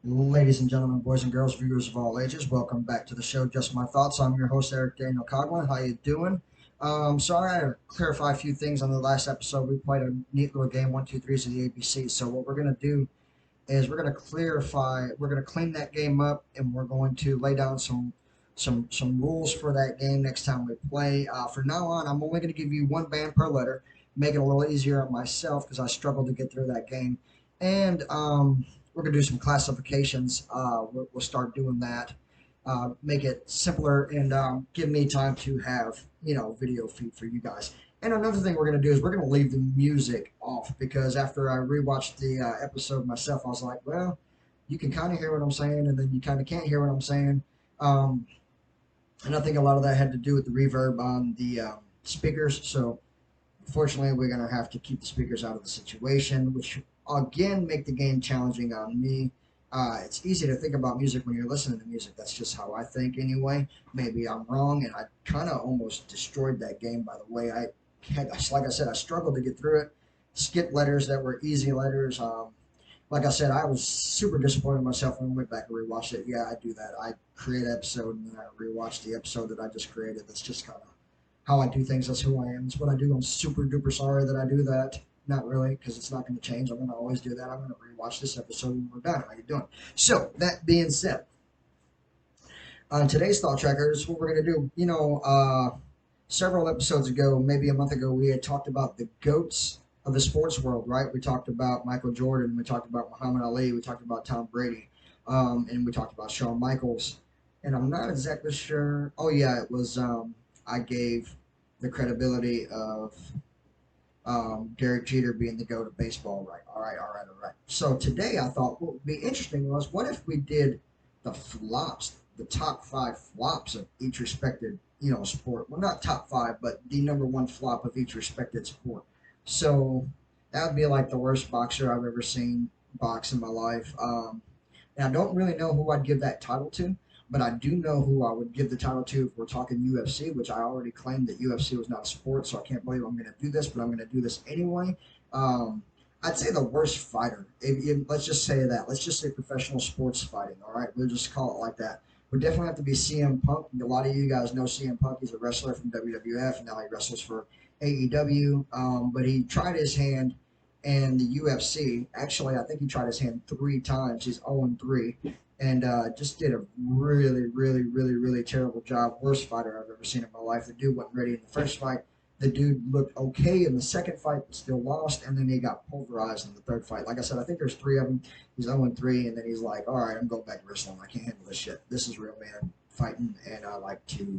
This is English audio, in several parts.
Ladies and gentlemen, boys and girls, viewers of all ages, welcome back to the show. Just My Thoughts. I'm your host, Erick Coughlin. How you doing? I had to clarify a few things on the last episode. We played a neat little game, 1, 2, 3s of the ABC. So what we're gonna do is we're gonna clean that game up, and we're going to lay down some rules for that game next time we play. For now on, I'm only gonna give you one band per letter, make it a little easier on myself because I struggled to get through that game, and we're gonna do some classifications. We'll start doing that. Make it simpler and give me time to have video feed for you guys. And another thing we're going to do is we're going to leave the music off because after I rewatched the episode myself, I was like, well, you can kind of hear what I'm saying, and then you kind of can't hear what I'm saying. Um, and I think a lot of that had to do with the reverb on the speakers. So unfortunately, we're going to have to keep the speakers out of the situation, which again make the game challenging on me. It's easy to think about music when you're listening to music. That's just how I think anyway. Maybe I'm wrong, and I kind of almost destroyed that game by the way I had. Like I said, I struggled to get through it. Skipped letters that were easy letters. Like I said, I was super disappointed in myself when I went back and rewatched it. Yeah, I do that. I create an episode and then I rewatch the episode that I just created. That's just kind of how I do things. That's who I am. It's what I do. I'm super duper sorry that I do that. Not really, because it's not going to change. I'm going to always do that. I'm going to rewatch this episode when we're done. How you doing? So that being said, on today's Thought Tracker, this is what we're going to do. Several episodes ago, maybe a month ago, we had talked about the goats of the sports world, right? We talked about Michael Jordan, we talked about Muhammad Ali, we talked about Tom Brady, and we talked about Shawn Michaels. And I'm not exactly sure. Oh yeah, it was. I gave the credibility of Derek Jeter being the goat of baseball, right? All right. So today I thought what would be interesting was what if we did the flops, the top five flops of each respected, sport. Well, not top five, but the number one flop of each respected sport. So that would be like the worst boxer I've ever seen box in my life. And I don't really know who I'd give that title to, but I do know who I would give the title to if we're talking UFC, which I already claimed that UFC was not a sport, so I can't believe I'm going to do this, but I'm going to do this anyway. Um, I'd say the worst fighter. Let's just say that. Let's just say professional sports fighting. All right, we'll just call it like that. Would definitely have to be CM Punk. A lot of you guys know CM Punk. He's a wrestler from WWF, and now he wrestles for AEW. But he tried his hand in the UFC. Actually, I think he tried his hand 3 times. He's 0-3 and just did a really terrible job. Worst fighter I've ever seen in my life. The dude wasn't ready in the first fight. The dude looked okay in the second fight, but still lost, and then he got pulverized in the third fight. Like I said, I think there's 3 of them. He's 0-3, and then he's like, all right, I'm going back to wrestling. I can't handle this shit. This is real man fighting, and I like to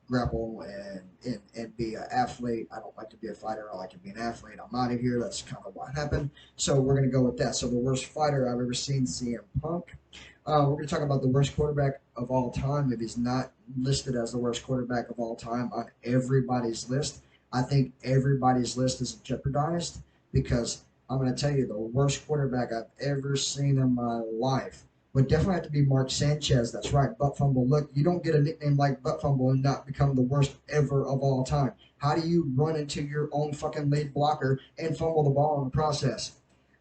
grapple and be an athlete. I don't like to be a fighter. I like to be an athlete. I'm out of here. That's kind of what happened. So we're going to go with that. So the worst fighter I've ever seen, CM Punk. We're going to talk about the worst quarterback of all time. If he's not listed as the worst quarterback of all time on everybody's list, I think everybody's list is jeopardized because I'm going to tell you the worst quarterback I've ever seen in my life would definitely have to be Mark Sanchez. That's right, butt fumble. Look, you don't get a nickname like butt fumble and not become the worst ever of all time. How do you run into your own fucking lead blocker and fumble the ball in the process?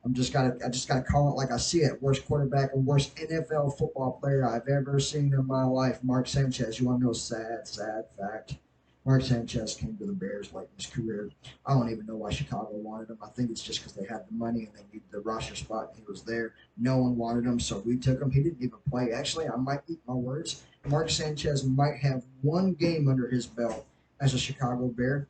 I just gotta call it like I see it. Worst quarterback and worst NFL football player I've ever seen in my life, Mark Sanchez. You want to know a sad fact? Mark Sanchez came to the Bears late in his career. I don't even know why Chicago wanted him. I think it's just because they had the money and they needed the roster spot. And he was there. No one wanted him, so we took him. He didn't even play. Actually, I might eat my words. Mark Sanchez might have one game under his belt as a Chicago Bear,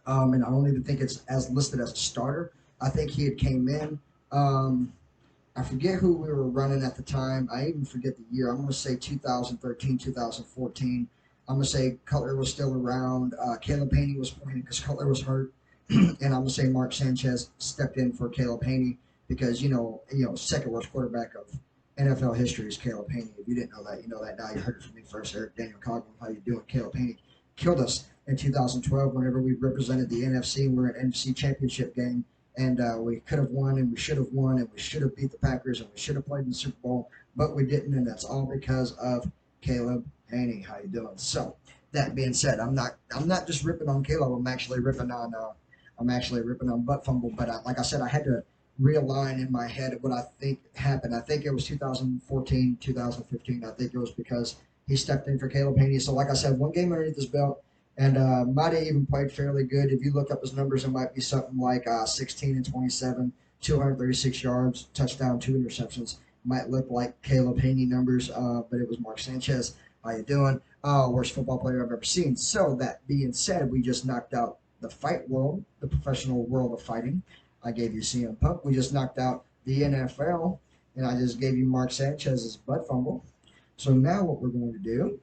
and I don't even think it's as listed as a starter. I think he had came in. I forget who we were running at the time. I even forget the year. I'm going to say 2013, 2014. I'm going to say Cutler was still around. Caleb Haney was playing because Cutler was hurt. And I'm going to say Mark Sanchez stepped in for Caleb Haney because, second worst quarterback of NFL history is Caleb Haney. If you didn't know that, you know that now. You heard it from me first. Erick Coughlin, how you doing? Caleb Haney killed us in 2012 whenever we represented the NFC. We were an NFC championship game, and we could have won, and we should have won, and we should have beat the Packers, and we should have played in the Super Bowl, but we didn't, and that's all because of Caleb Haney. How you doing? So that being said, I'm not just ripping on Caleb. I'm actually ripping on butt fumble. But like I said, I had to realign in my head what I think happened. I think it was 2014, 2015. I think it was because he stepped in for Caleb Haney. So, like I said, one game underneath his belt, and might have even played fairly good. If you look up his numbers, it might be something like 16 and 27, 236 yards, touchdown, two interceptions. Might look like Caleb Haney numbers, but it was Mark Sanchez. How you doing? Worst football player I've ever seen. So that being said, we just knocked out the fight world, the professional world of fighting. I gave you CM Punk. We just knocked out the NFL, and I just gave you Mark Sanchez's butt fumble. So now what we're going to do,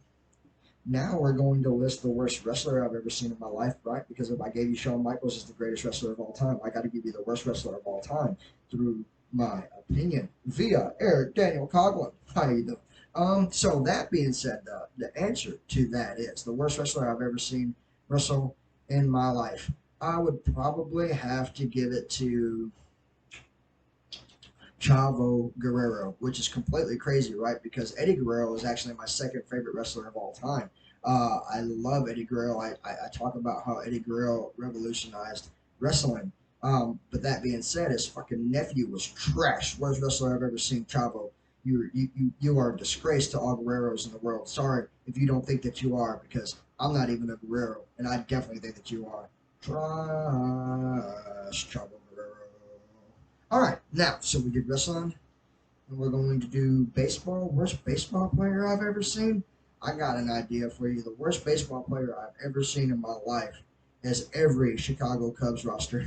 now we're going to list the worst wrestler I've ever seen in my life, right? Because if I gave you Shawn Michaels as the greatest wrestler of all time, I got to give you the worst wrestler of all time through my opinion via Erick Daniel Coughlin. How you doing? So that being said, the answer to that is the worst wrestler I've ever seen wrestle in my life. I would probably have to give it to Chavo Guerrero, which is completely crazy, right? Because Eddie Guerrero is actually my second favorite wrestler of all time. I love Eddie Guerrero. I talk about how Eddie Guerrero revolutionized wrestling. But that being said, his fucking nephew was trash. Worst wrestler I've ever seen, Chavo. You are a disgrace to all Guerreros in the world. Sorry if you don't think that you are, because I'm not even a Guerrero, and I definitely think that you are. Trash, Chavo Guerrero. All right, now, so we did wrestling, and we're going to do baseball. Worst baseball player I've ever seen? I got an idea for you. The worst baseball player I've ever seen in my life is every Chicago Cubs roster.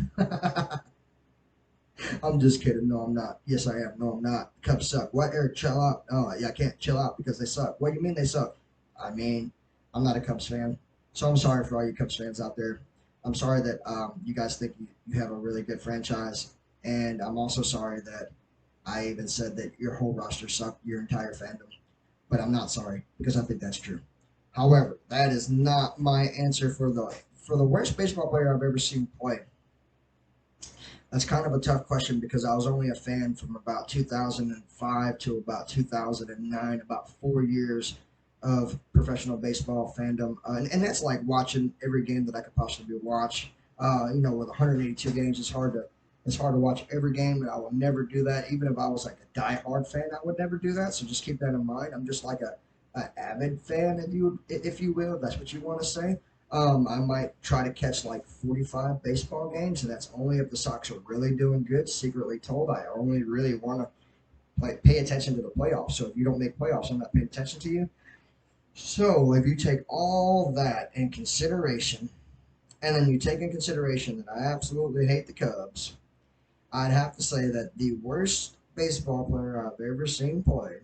I'm just kidding. No, I'm not. Yes, I am. No, I'm not. Cubs suck. What, Eric? Chill out. Oh, yeah, I can't chill out because they suck. What do you mean they suck? I mean, I'm not a Cubs fan. So I'm sorry for all you Cubs fans out there. I'm sorry that you guys think you have a really good franchise. And I'm also sorry that I even said that your whole roster sucked, your entire fandom. But I'm not sorry because I think that's true. However, that is not my answer for the worst baseball player I've ever seen play. That's kind of a tough question because I was only a fan from about 2005 to about 2009, about 4 years of professional baseball fandom. And that's like watching every game that I could possibly watch. With 182 games, it's hard to watch every game, and I will never do that. Even if I was like a diehard fan, I would never do that. So just keep that in mind. I'm just like a avid fan, if you will, if that's what you want to say. I might try to catch like 45 baseball games, and that's only if the Sox are really doing good. Secretly told, I only really want to pay attention to the playoffs. So if you don't make playoffs, I'm not paying attention to you. So if you take all that in consideration, and then you take in consideration that I absolutely hate the Cubs, I'd have to say that the worst baseball player I've ever seen play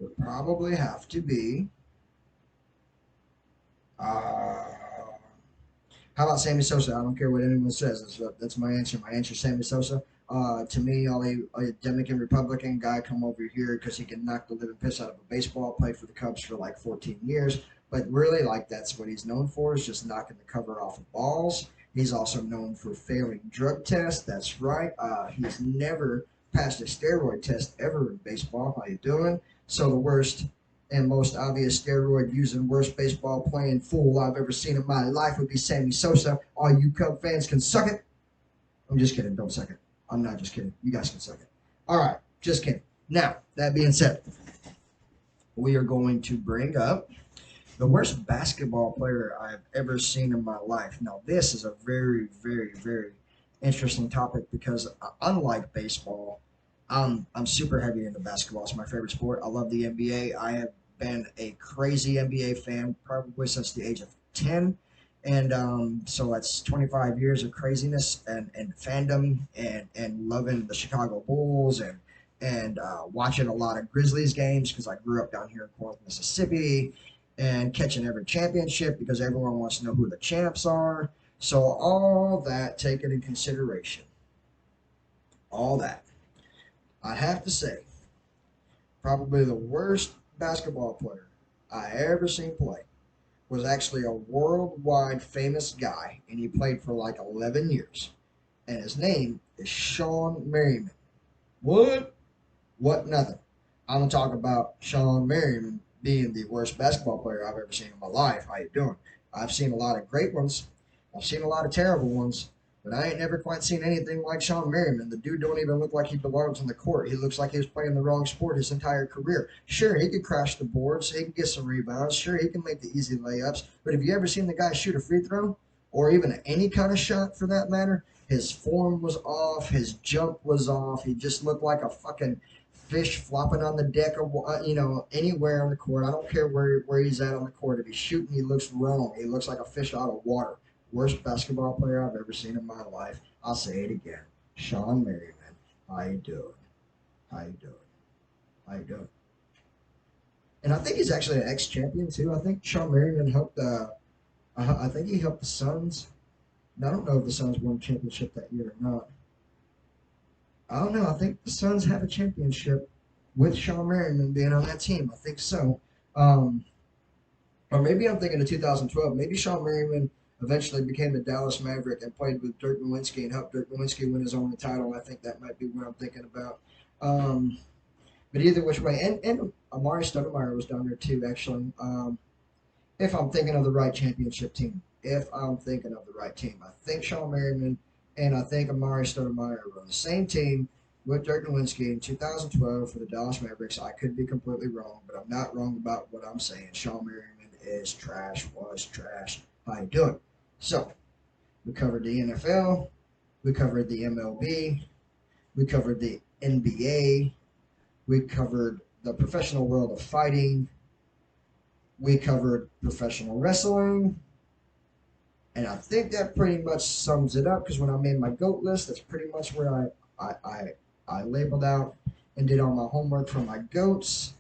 would probably have to be. Uh, How about Sammy Sosa? I don't care what anyone says. That's my answer. My answer is Sammy Sosa. To me, all a Dominican Republican guy come over here because he can knock the living piss out of a baseball. Played for the Cubs for like 14 years, but really, like that's what he's known for is just knocking the cover off of balls. He's also known for failing drug tests. That's right. He's never passed a steroid test ever in baseball. How you doing? So the worst and most obvious steroid using worst baseball playing fool I've ever seen in my life would be Sammy Sosa. All you Cub fans can suck it. I'm just kidding. Don't suck it. I'm not just kidding. You guys can suck it. All right. Just kidding. Now, that being said, we are going to bring up the worst basketball player I've ever seen in my life. Now, this is a very, very, very interesting topic because unlike baseball, I'm super heavy into basketball. It's my favorite sport. I love the NBA. I have been a crazy NBA fan probably since the age of 10. And so that's 25 years of craziness and fandom and loving the Chicago Bulls and watching a lot of Grizzlies games because I grew up down here in Corinth, Mississippi, and catching every championship because everyone wants to know who the champs are. So all that taken in consideration, all that, I have to say, probably the worst basketball player I ever seen play was actually a worldwide famous guy, and he played for like 11 years. And his name is Sean Merriman. What? What? Nothing. I'm gonna talk about Sean Merriman being the worst basketball player I've ever seen in my life. How you doing? I've seen a lot of great ones. I've seen a lot of terrible ones. But I ain't never quite seen anything like Sean Merriman. The dude don't even look like he belongs on the court. He looks like he was playing the wrong sport his entire career. Sure, he can crash the boards. He can get some rebounds. Sure, he can make the easy layups. But have you ever seen the guy shoot a free throw? Or even any kind of shot for that matter? His form was off. His jump was off. He just looked like a fucking fish flopping on the deck of, anywhere on the court. I don't care where he's at on the court. If he's shooting, he looks wrong. He looks like a fish out of water. Worst basketball player I've ever seen in my life. I'll say it again. Sean Merriman. How you doing? How you doing? How you doing? And I think he's actually an ex-champion too. I think Sean Merriman helped. I think he helped the Suns. I don't know if the Suns won a championship that year or not. I don't know. I think the Suns have a championship with Sean Merriman being on that team. I think so. Um, or maybe I'm thinking of 2012. Maybe Sean Merriman eventually became a Dallas Maverick and played with Dirk Nowitzki and helped Dirk Nowitzki win his only title. I think that might be what I'm thinking about. Um, but either which way, and Amari Stoudemire was down there too, actually. If I'm thinking of the right championship team, if I'm thinking of the right team, I think Sean Merriman and I think Amari Stoudemire were on the same team with Dirk Nowitzki in 2012 for the Dallas Mavericks. I could be completely wrong, but I'm not wrong about what I'm saying. Sean Merriman is trash, was trash. How you doing? So we covered the NFL, we covered the MLB, we covered the NBA, we covered the professional world of fighting, we covered professional wrestling, and I think that pretty much sums it up because when I made my GOAT list, that's pretty much where I labeled out and did all my homework for my GOATs.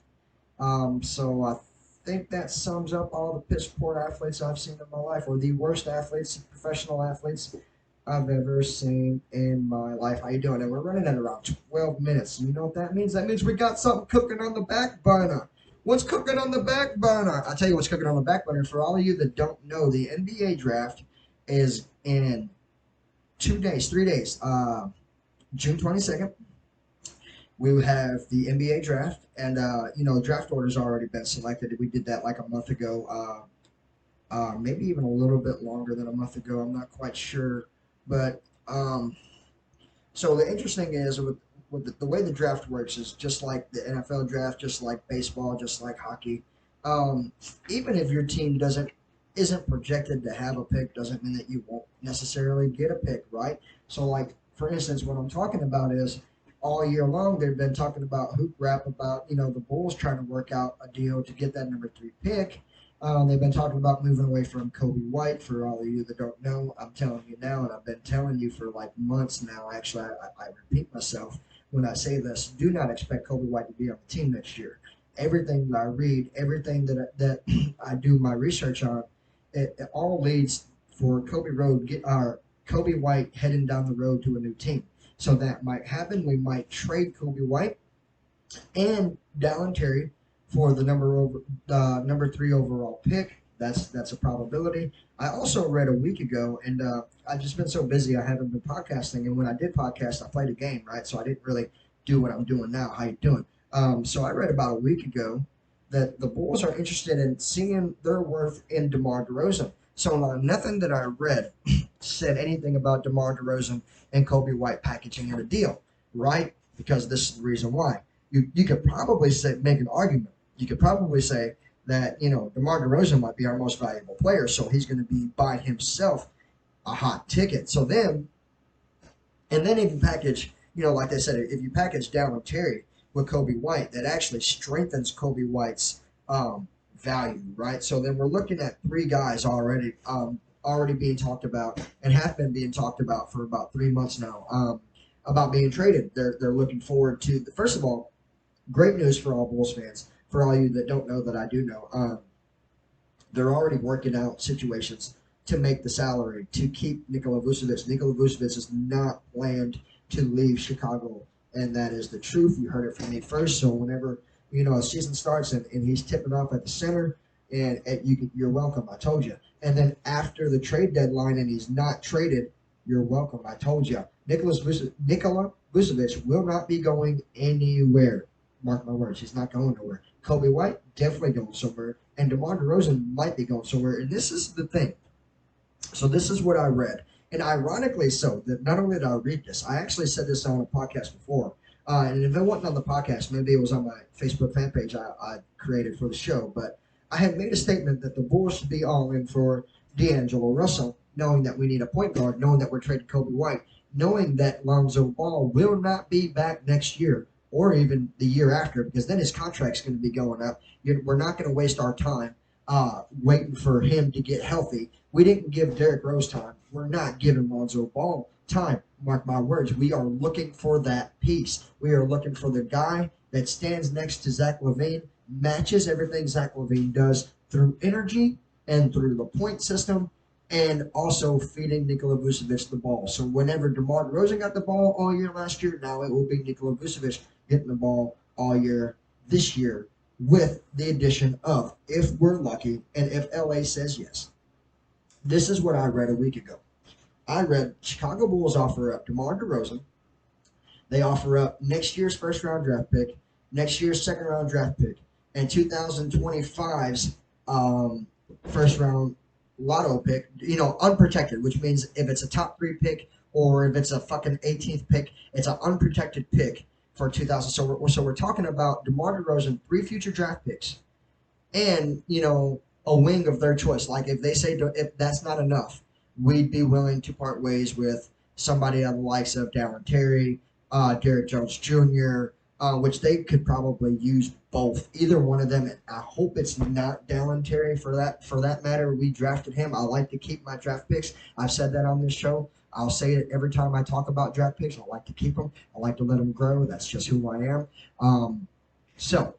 So I think that sums up all the piss poor athletes I've seen in my life, or the worst athletes, professional athletes I've ever seen in my life. How you doing? And we're running at around 12 minutes. You know what that means? That means we got something cooking on the back burner. What's cooking on the back burner? I'll tell you what's cooking on the back burner. For all of you that don't know, the NBA draft is in 2 days, 3 days. June 22nd, we have the NBA draft, and draft order's already been selected. We did that like a month ago, maybe even a little bit longer than a month ago. I'm not quite sure, but so the interesting is with the way the draft works is just like the NFL draft, just like baseball, just like hockey. Um, Even if your team doesn't isn't projected to have a pick, doesn't mean that you won't necessarily get a pick, right? So, like for instance, what I'm talking about is all year long they've been talking about hoop rap about the Bulls trying to work out a deal to get that number 3 pick. They've been talking about moving away from Kobe White. For all of you that don't know, I'm telling you now, and I've been telling you for like months now. Actually, I repeat myself when I say this. Do not expect Kobe White to be on the team next year. Everything that I read, everything that I do my research on, it all leads for Kobe White heading down the road to a new team. So that might happen. We might trade Kobe White and Dallin Terry for the number 3 overall pick. That's a probability. I also read a week ago, and I've just been so busy I haven't been podcasting. And when I did podcast, I played a game, right? So I didn't really do what I'm doing now. How you doing? So I read about a week ago that the Bulls are interested in seeing their worth in DeMar DeRozan. So nothing that I read said anything about DeMar DeRozan and Kobe White packaging in a deal, right? Because this is the reason why. You could probably make an argument. You could probably say that DeMar DeRozan might be our most valuable player, so he's going to be by himself a hot ticket. So then, and then if you package, like I said, if you package Dallin Terry with Kobe White, that actually strengthens Kobe White's value, right? So then we're looking at 3 guys already being talked about and have been being talked about for about 3 months now about being traded. They're looking forward to first of all, great news for all Bulls fans. For all you that don't know that I do know, they're already working out situations to make the salary to keep Nikola Vucevic. Nikola Vucevic is not planned to leave Chicago, and that is the truth. You heard it from me first. So whenever a season starts and he's tipping off at the center, and you're welcome. I told you. And then after the trade deadline and he's not traded, you're welcome. I told you. Nikola Vucevic will not be going anywhere. Mark my words, he's not going nowhere. Kobe White definitely going somewhere, and DeMar DeRozan might be going somewhere. And this is the thing. So this is what I read. And ironically so, that not only did I read this, I actually said this on a podcast before. And if it wasn't on the podcast, maybe it was on my Facebook fan page I created for the show. But I had made a statement that the Bulls should be all in for D'Angelo Russell, knowing that we need a point guard, knowing that we're trading Kobe White, knowing that Lonzo Ball will not be back next year or even the year after, because then his contract's going to be going up. We're not going to waste our time waiting for him to get healthy. We didn't give Derrick Rose time. We're not giving Lonzo Ball time. Mark my words. We are looking for that piece. We are looking for the guy that stands next to Zach LaVine, matches everything Zach LaVine does through energy and through the point system, and also feeding Nikola Vucevic the ball. So whenever DeMar DeRozan got the ball all year last year, now it will be Nikola Vucevic getting the ball all year this year, with the addition of, if we're lucky and if LA says yes. This is what I read a week ago. I read Chicago Bulls offer up DeMar DeRozan. They offer up next year's first round draft pick, next year's second round draft pick, and 2025's first round lotto pick, unprotected, which means if it's a top 3 pick or if it's a fucking 18th pick, it's an unprotected pick for 2000. So we're talking about DeMar DeRozan, 3 future draft picks, and a wing of their choice. Like if they say if that's not enough, we'd be willing to part ways with somebody on the likes of Dallin Terry, Derrick Jones Jr., which they could probably use both, either one of them. I hope it's not Dallin Terry for that matter. We drafted him. I like to keep my draft picks. I've said that on this show. I'll say it every time I talk about draft picks. I like to keep them. I like to let them grow. That's just who I am. So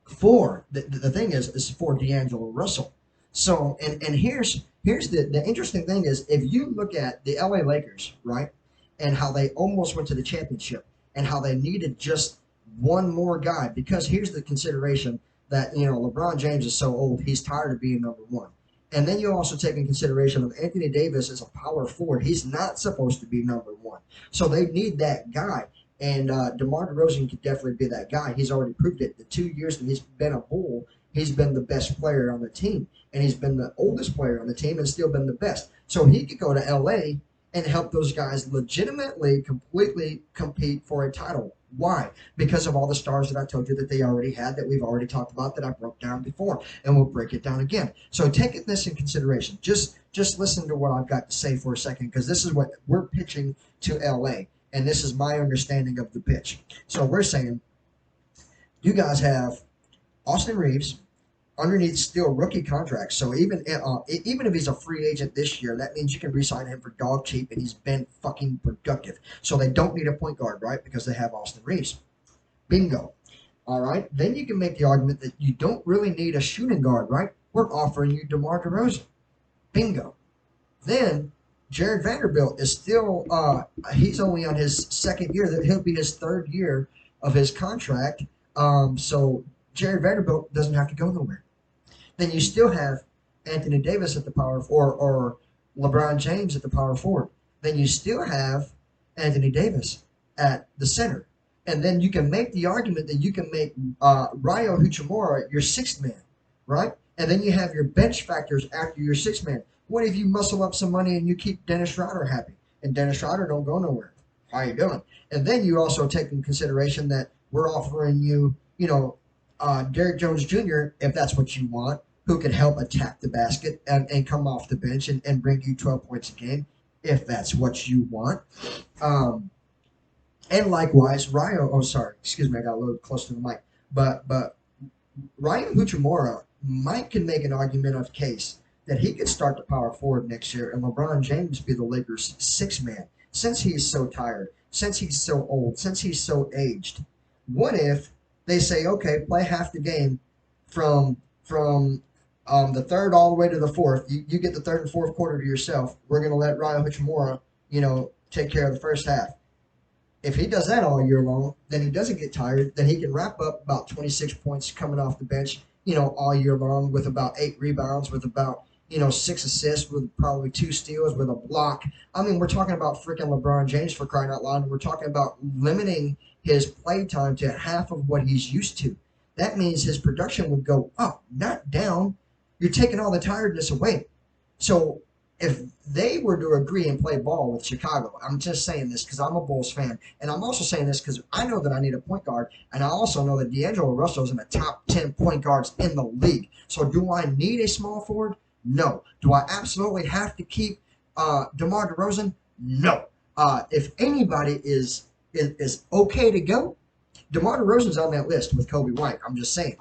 for the thing is for D'Angelo Russell. So and here's the interesting thing is, if you look at the LA Lakers, right, and how they almost went to the championship and how they needed just one more guy, because here's the consideration that LeBron James is so old, he's tired of being number one. And then you also take in consideration of Anthony Davis as a power forward. He's not supposed to be number one. So they need that guy. And DeMar DeRozan could definitely be that guy. He's already proved it. The 2 years that he's been a Bull, he's been the best player on the team. And he's been the oldest player on the team and still been the best. So he could go to LA and help those guys legitimately, completely compete for a title. Why? Because of all the stars that I told you that they already had, that we've already talked about, that I broke down before, and we'll break it down again. So taking this in consideration, just listen to what I've got to say for a second, because this is what we're pitching to LA, and this is my understanding of the pitch. So we're saying, you guys have Austin Reeves underneath still rookie contracts. So even if he's a free agent this year, that means you can re-sign him for dog cheap, and he's been fucking productive. So they don't need a point guard, right? Because they have Austin Reeves. Bingo. All right. Then you can make the argument that you don't really need a shooting guard, right? We're offering you DeMar DeRozan. Bingo. Then Jared Vanderbilt is still he's only on his second year. He'll be his third year of his contract. So Jared Vanderbilt doesn't have to go nowhere. Then you still have Anthony Davis at the power or LeBron James at the power forward. Then you still have Anthony Davis at the center. And then you can make the argument that you can make Ryo Hachimura your sixth man, right? And then you have your bench factors after your sixth man. What if you muscle up some money and you keep Dennis Schroeder happy? And Dennis Schroeder don't go nowhere. How you doing? And then you also take in consideration that we're offering you, Derrick Jones Jr., if that's what you want, who can help attack the basket and come off the bench and bring you 12 points a game, if that's what you want. And likewise, excuse me, I got a little close to the mic. But Ryo Hachimura can make an argument of case that he could start the power forward next year and LeBron James be the Lakers' sixth man, since he's so tired, since he's so old, since he's so aged. What if they say, okay, play half the game from the third all the way to the fourth. You get the third and fourth quarter to yourself. We're going to let Ryo Hachimura, take care of the first half. If he does that all year long, then he doesn't get tired. Then he can wrap up about 26 points coming off the bench, all year long, with about 8 rebounds, with about 6 assists, with probably 2 steals, with a block. I mean, we're talking about freaking LeBron James, for crying out loud. And we're talking about limiting his play time to half of what he's used to. That means his production would go up, not down. You're taking all the tiredness away. So if they were to agree and play ball with Chicago, I'm just saying this because I'm a Bulls fan, and I'm also saying this because I know that I need a point guard, and I also know that D'Angelo Russell is in the top 10 point guards in the league. So do I need a small forward? No. Do I absolutely have to keep DeMar DeRozan? No. If anybody is okay to go, DeMar DeRozan's on that list with Kobe White. I'm just saying.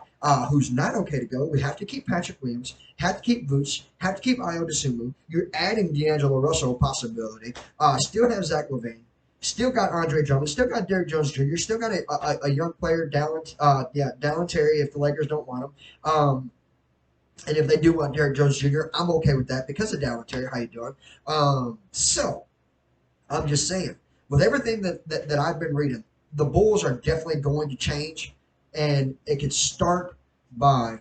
Who's not okay to go? We have to keep Patrick Williams. Have to keep Vooch. Have to keep Io DeSumo. You're adding D'Angelo Russell a possibility. Still have Zach LaVine. Still got Andre Drummond. Still got Derrick Jones Jr. Still got a young player, Dallin Terry, if the Lakers don't want him. And if they do want Derrick Jones Jr., I'm okay with that because of Dallin Terry. How you doing? So I'm just saying, with everything that I've been reading, the Bulls are definitely going to change, and it could start by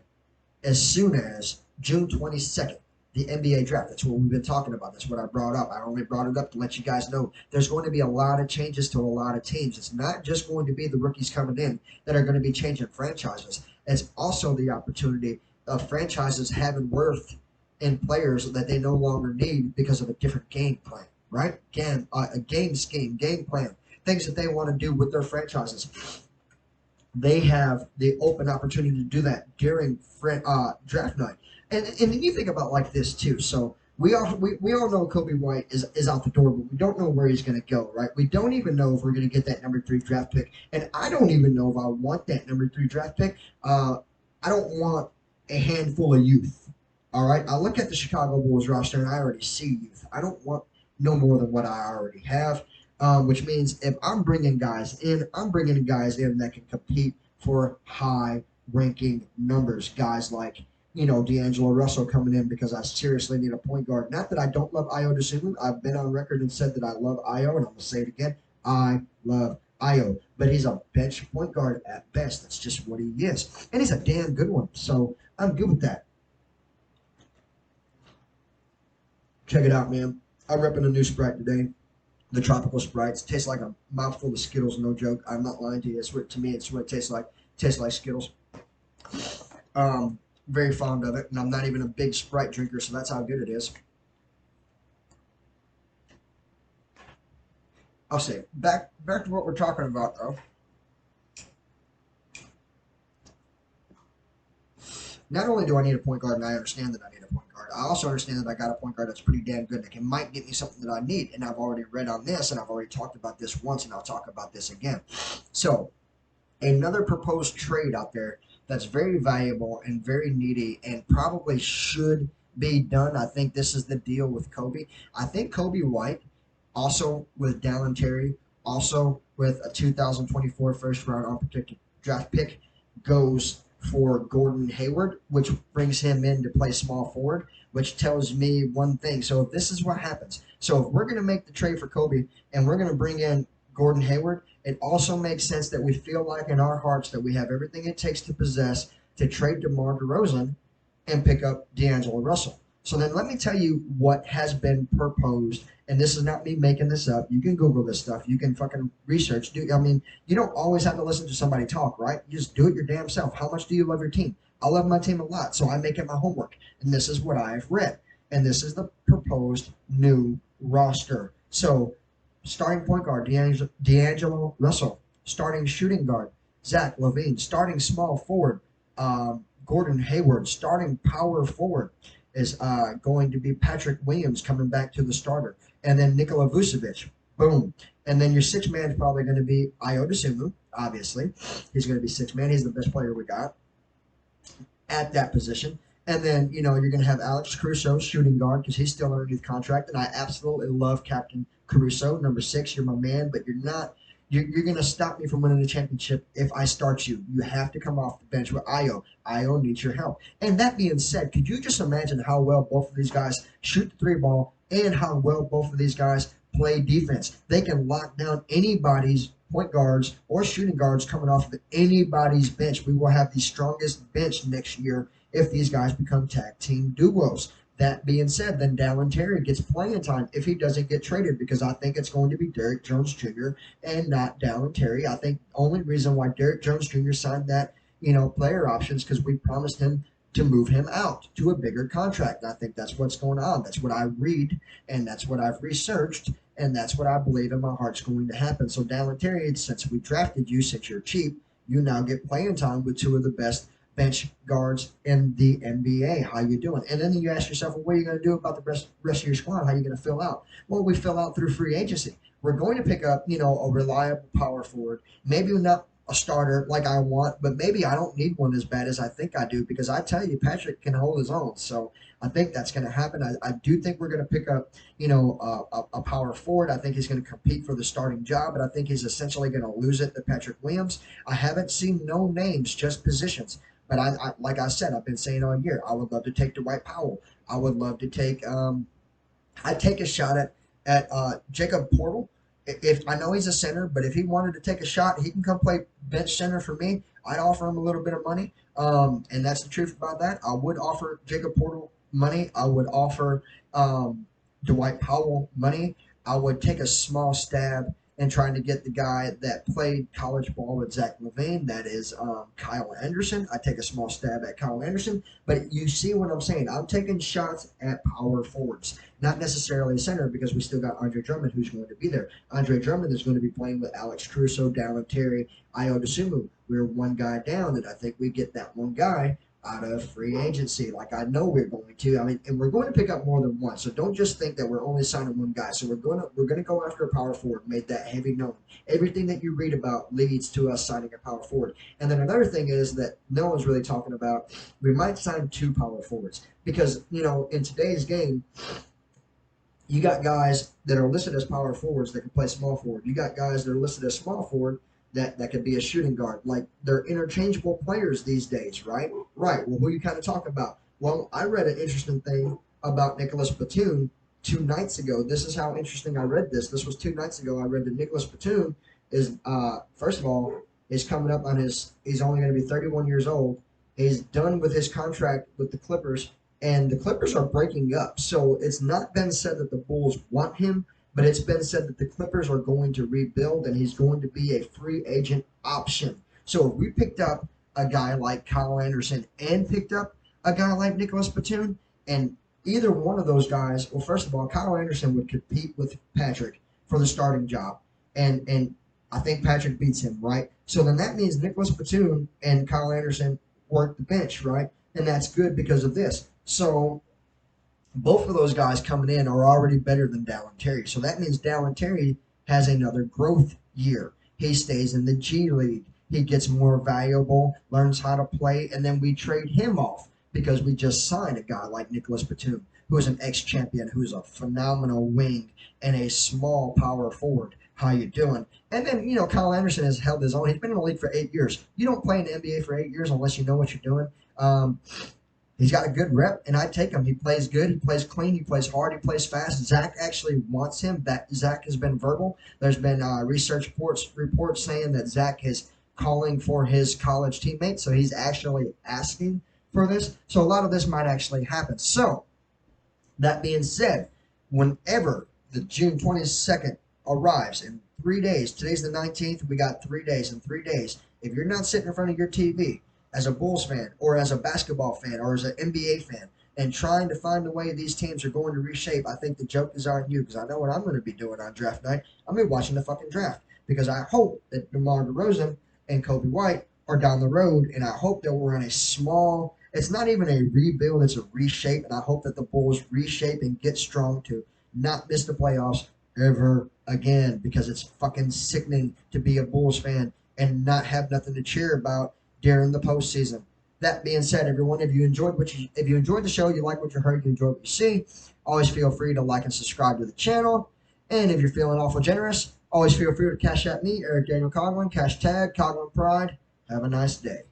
as soon as June 22nd, the NBA draft. That's what we've been talking about. That's what I brought up. I only brought it up to let you guys know there's going to be a lot of changes to a lot of teams. It's not just going to be the rookies coming in that are going to be changing franchises. It's also the opportunity of franchises having worth in players that they no longer need because of a different game plan, right? Again, a game scheme, game plan, things that they want to do with their franchises. They have the open opportunity to do that during draft night. And you think about like this too. So we all know Kobe White is out the door, but we don't know where he's going to go, right? We don't even know if we're going to get that number 3 draft pick, and I don't even know if I want that number 3 draft pick. I don't want a handful of youth. All right, I look at the Chicago Bulls roster and I already see youth. I don't want no more than what I already have. Which means if I'm bringing guys in, I'm bringing guys in that can compete for high ranking numbers. Guys like, D'Angelo Russell coming in because I seriously need a point guard. Not that I don't love Io DeSumo. I've been on record and said that I love Io, and I'm going to say it again. I love Io. But he's a bench point guard at best. That's just what he is. And he's a damn good one. So I'm good with that. Check it out, man. I'm repping a new Sprite today. The tropical Sprites tastes like a mouthful of Skittles. No joke. I'm not lying to you. It's what, to me, it's what it tastes like. Tastes like Skittles. Very fond of it, and I'm not even a big Sprite drinker, so that's how good it is. I'll say back to what we're talking about though. Not only do I need a point guard, and I understand that I need a point guard, I also understand that I got a point guard that's pretty damn good that might get me something that I need. And I've already read on this, and I've already talked about this once, and I'll talk about this again. So, another proposed trade out there that's very valuable and very needy and probably should be done. I think this is the deal with Kobe. I think Kobe White, also with Dallin Terry, also with a 2024 first round unprotected draft pick, goes for Gordon Hayward, which brings him in to play small forward, which tells me one thing. So if this is what happens, so if we're going to make the trade for Kobe and we're going to bring in Gordon Hayward, it also makes sense that we feel like in our hearts that we have everything it takes to possess to trade DeMar DeRozan and pick up D'Angelo Russell. So then let me tell you what has been proposed, and this is not me making this up. You can Google this stuff. You can fucking research. I mean, you don't always have to listen to somebody talk, right? You just do it your damn self. How much do you love your team? I love my team a lot, so I make it my homework. And this is what I've read. And this is the proposed new roster. So starting point guard, D'Angelo Russell. Starting shooting guard, Zach LaVine. Starting small forward, Gordon Hayward. Starting power forward is going to be Patrick Williams coming back to the starter. And then Nikola Vucevic. Boom. And then your 6th man is probably going to be Io DeSumo, obviously. He's going to be 6th man. He's the best player we got at that position. And then, you're going to have Alex Caruso, shooting guard, because he's still underneath contract. And I absolutely love Captain Caruso, number 6. You're my man, but you're not. You're going to stop me from winning the championship if I start you. You have to come off the bench with Io. Io needs your help. And that being said, could you just imagine how well both of these guys shoot the 3 ball and how well both of these guys play defense? They can lock down anybody's point guards or shooting guards coming off of anybody's bench. We will have the strongest bench next year if these guys become tag team duos. That being said, then Dallin Terry gets playing time if he doesn't get traded, because I think it's going to be Derrick Jones Jr. and not Dallin Terry. I think the only reason why Derrick Jones Jr. signed that, player options because we promised him to move him out to a bigger contract. And I think that's what's going on. That's what I read, and that's what I've researched, and that's what I believe in my heart's going to happen. So, Dallin Terry, since we drafted you, since you're cheap, you now get playing time with two of the best bench guards in the NBA. How you doing? And then you ask yourself, well, what are you going to do about the rest of your squad? How are you going to fill out? Well, we fill out through free agency. We're going to pick up, a reliable power forward. Maybe not a starter like I want, but maybe I don't need one as bad as I think I do, because I tell you, Patrick can hold his own. So I think that's going to happen. I do think we're going to pick up, a power forward. I think he's going to compete for the starting job, but I think he's essentially going to lose it to Patrick Williams. I haven't seen no names, just positions. But like I said, I've been saying all year, I would love to take Dwight Powell. I would love to take, I'd take a shot at Jacob Portal. If I know he's a center, but if he wanted to take a shot, he can come play bench center for me. I'd offer him a little bit of money, and that's the truth about that. I would offer Jacob Portal money. I would offer Dwight Powell money. I would take a small stab in trying to get the guy that played college ball with Zach LaVine. That is Kyle Anderson. I take a small stab at Kyle Anderson, but you see what I'm saying. I'm taking shots at power forwards, not necessarily a center, because we still got Andre Drummond who's going to be there. Andre Drummond is going to be playing with Alex Caruso, Dallin Terry, Ayo Dosunmu. We're one guy down, and I think we get that one guy out of free agency, like I know we're going to. I mean, and we're going to pick up more than one. So don't just think that we're only signing one guy. So we're going to go after a power forward. Made that heavy known. Everything that you read about leads to us signing a power forward. And then another thing is that no one's really talking about. We might sign two power forwards, because in today's game, you got guys that are listed as power forwards that can play small forward. You got guys that are listed as small forward that could be a shooting guard. Like, they're interchangeable players these days, right? Right. Well, who you kind of talking about? Well, I read an interesting thing about Nicholas Batum 2 nights ago. This is how interesting I read this. This was 2 nights ago. I read that Nicholas Batum is, first of all, is coming up on he's only going to be 31 years old. He's done with his contract with the Clippers, and the Clippers are breaking up. So it's not been said that the Bulls want him, but it's been said that the Clippers are going to rebuild, and he's going to be a free agent option. So if we picked up a guy like Kyle Anderson and picked up a guy like Nicholas Batum, and either one of those guys, well, first of all, Kyle Anderson would compete with Patrick for the starting job, and I think Patrick beats him, right? So then that means Nicholas Batum and Kyle Anderson work the bench, right? And that's good because of this. So both of those guys coming in are already better than Dallin Terry. So that means Dallin Terry has another growth year. He stays in the G League. He gets more valuable, learns how to play, and then we trade him off because we just signed a guy like Nicholas Batum, who is an ex-champion, who's a phenomenal wing and a small power forward. How you doing? And then, Kyle Anderson has held his own. He's been in the league for 8 years. You don't play in the NBA for 8 years unless you know what you're doing. He's got a good rep, and I take him. He plays good. He plays clean. He plays hard. He plays fast. Zach actually wants him. That Zach has been verbal. There's been research reports saying that Zach is calling for his college teammates, so he's actually asking for this. So a lot of this might actually happen. So that being said, whenever the June 22nd arrives in 3 days, today's the 19th, we got 3 days. In 3 days, if you're not sitting in front of your TV as a Bulls fan or as a basketball fan or as an NBA fan and trying to find the way these teams are going to reshape, I think the joke is on you, because I know what I'm going to be doing on draft night. I'm going to be watching the fucking draft, because I hope that DeMar DeRozan and Kobe White are down the road, and I hope that we're in a small, it's not even a rebuild, it's a reshape, and I hope that the Bulls reshape and get strong to not miss the playoffs ever again, because it's fucking sickening to be a Bulls fan and not have nothing to cheer about during the postseason. That being said, everyone, if you enjoyed the show, you like what you heard, you enjoyed what you see, always feel free to like and subscribe to the channel. And if you're feeling awful generous, always feel free to cash at me, Erick Daniel Coughlin, #Coughlin Pride. Have a nice day.